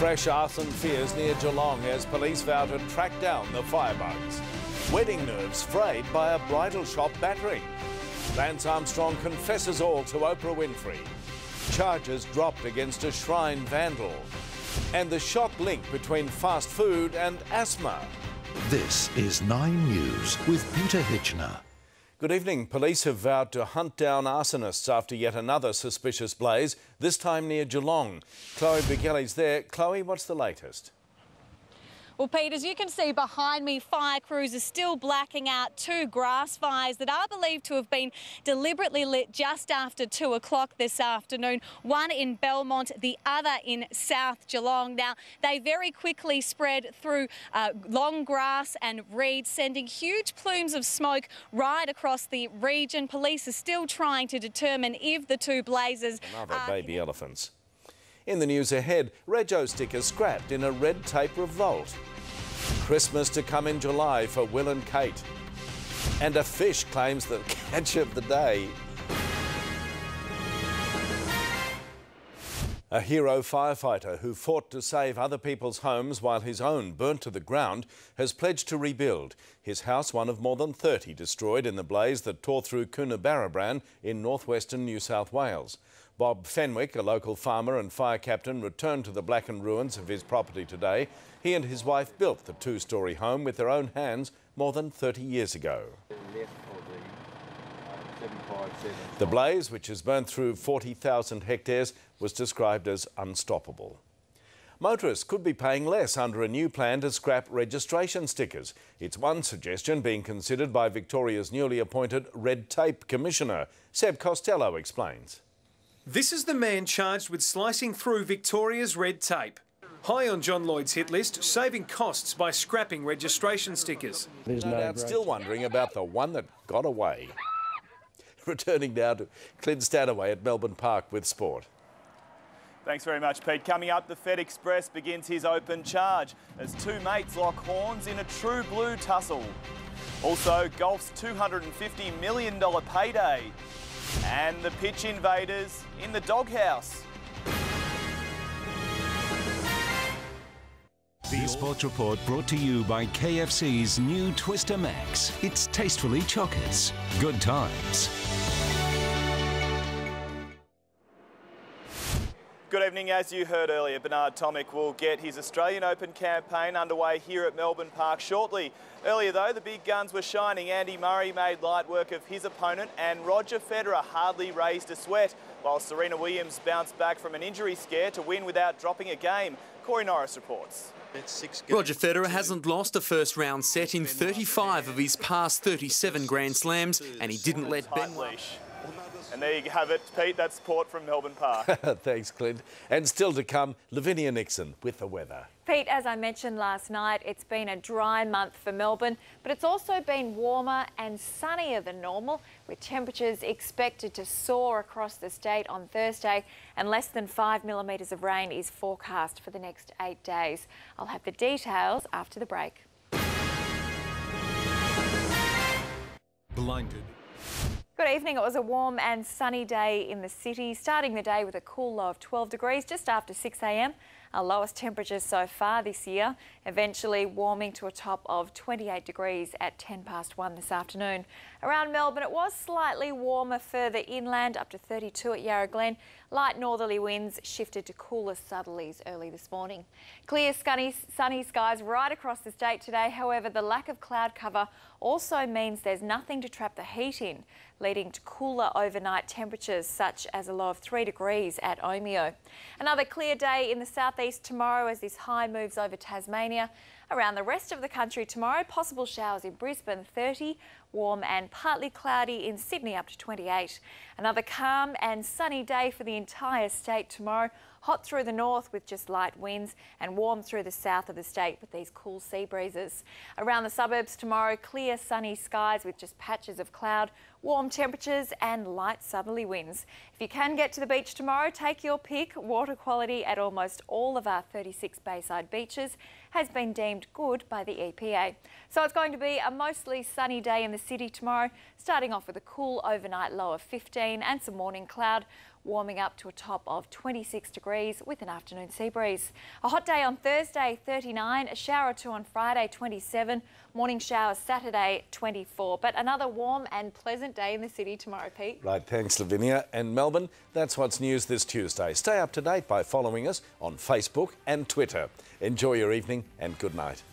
Fresh arson fears near Geelong as police vow to track down the firebugs. Wedding nerves frayed by a bridal shop battering. Lance Armstrong confesses all to Oprah Winfrey. Charges dropped against a shrine vandal. And the shock link between fast food and asthma. This is 9 News with Peter Hitchener. Good evening. Police have vowed to hunt down arsonists after yet another suspicious blaze, this time near Geelong. Chloe Bigelli's there. Chloe, what's the latest? Well, Pete, as you can see behind me, fire crews are still blacking out 2 grass fires that are believed to have been deliberately lit just after 2 o'clock this afternoon. One in Belmont, the other in South Geelong. Now, they very quickly spread through long grass and reeds, sending huge plumes of smoke right across the region. Police are still trying to determine if the 2 blazes Another baby elephants. In the news ahead, rego stickers scrapped in a red tape revolt. Christmas to come in July for Will and Kate. And a fish claims the catch of the day. A hero firefighter who fought to save other people's homes while his own burnt to the ground has pledged to rebuild. His house, one of more than 30 destroyed in the blaze that tore through Coonabarabran in northwestern New South Wales. Bob Fenwick, a local farmer and fire captain, returned to the blackened ruins of his property today. He and his wife built the 2-storey home with their own hands more than 30 years ago. The blaze, which has burned through 40,000 hectares, was described as unstoppable. Motorists could be paying less under a new plan to scrap registration stickers. It's one suggestion being considered by Victoria's newly appointed Red Tape Commissioner. Seb Costello explains. This is the man charged with slicing through Victoria's red tape. High on John Lloyd's hit list, saving costs by scrapping registration stickers. No doubt still wondering about the one that got away. Returning now to Clint Stanaway at Melbourne Park with sport. Thanks very much, Pete. Coming up, the Fed Express begins his open charge as 2 mates lock horns in a true blue tussle. Also, golf's $250 million payday. And the pitch invaders in the doghouse. The Sports Report brought to you by KFC's new Twister Max. It's tastefully chockers. Good times. Good evening. As you heard earlier, Bernard Tomic will get his Australian Open campaign underway here at Melbourne Park shortly. Earlier, though, the big guns were shining. Andy Murray made light work of his opponent and Roger Federer hardly raised a sweat, while Serena Williams bounced back from an injury scare to win without dropping a game. Corey Norris reports. Roger Federer hasn't lost a first-round set in 35 of his past 37 Grand Slams, and he didn't let Ben... And there you have it, Pete. That's sport from Melbourne Park. Thanks, Clint. And still to come, Livinia Nixon with the weather. Pete, as I mentioned last night, it's been a dry month for Melbourne, but it's also been warmer and sunnier than normal, with temperatures expected to soar across the state on Thursday, and less than 5 millimetres of rain is forecast for the next 8 days. I'll have the details after the break. Blinded. Good evening. It was a warm and sunny day in the city, starting the day with a cool low of 12 degrees just after 6 a.m. Our lowest temperatures so far this year, eventually warming to a top of 28 degrees at 1:10 this afternoon. Around Melbourne, it was slightly warmer further inland, up to 32 at Yarra Glen. Light northerly winds shifted to cooler southerlies early this morning. Clear, sunny skies right across the state today. However, the lack of cloud cover also means there's nothing to trap the heat in, leading to cooler overnight temperatures, such as a low of 3 degrees at Omeo. Another clear day in the southeast tomorrow as this high moves over Tasmania. Around the rest of the country tomorrow, possible showers in Brisbane, 30, warm and partly cloudy in Sydney, up to 28. Another calm and sunny day for the entire state tomorrow. Hot through the north with just light winds, and warm through the south of the state with these cool sea breezes. Around the suburbs tomorrow, clear sunny skies with just patches of cloud, warm temperatures and light southerly winds. If you can get to the beach tomorrow, take your pick. Water quality at almost all of our 36 bayside beaches has been deemed good by the EPA. So it's going to be a mostly sunny day in the city tomorrow, starting off with a cool overnight low of 15 and some morning cloud. warming up to a top of 26 degrees with an afternoon sea breeze. A hot day on Thursday, 39, a shower or two on Friday, 27, morning showers Saturday, 24. But another warm and pleasant day in the city tomorrow, Pete. Right, thanks, Livinia. And Melbourne, that's what's news this Tuesday. Stay up to date by following us on Facebook and Twitter. Enjoy your evening and good night.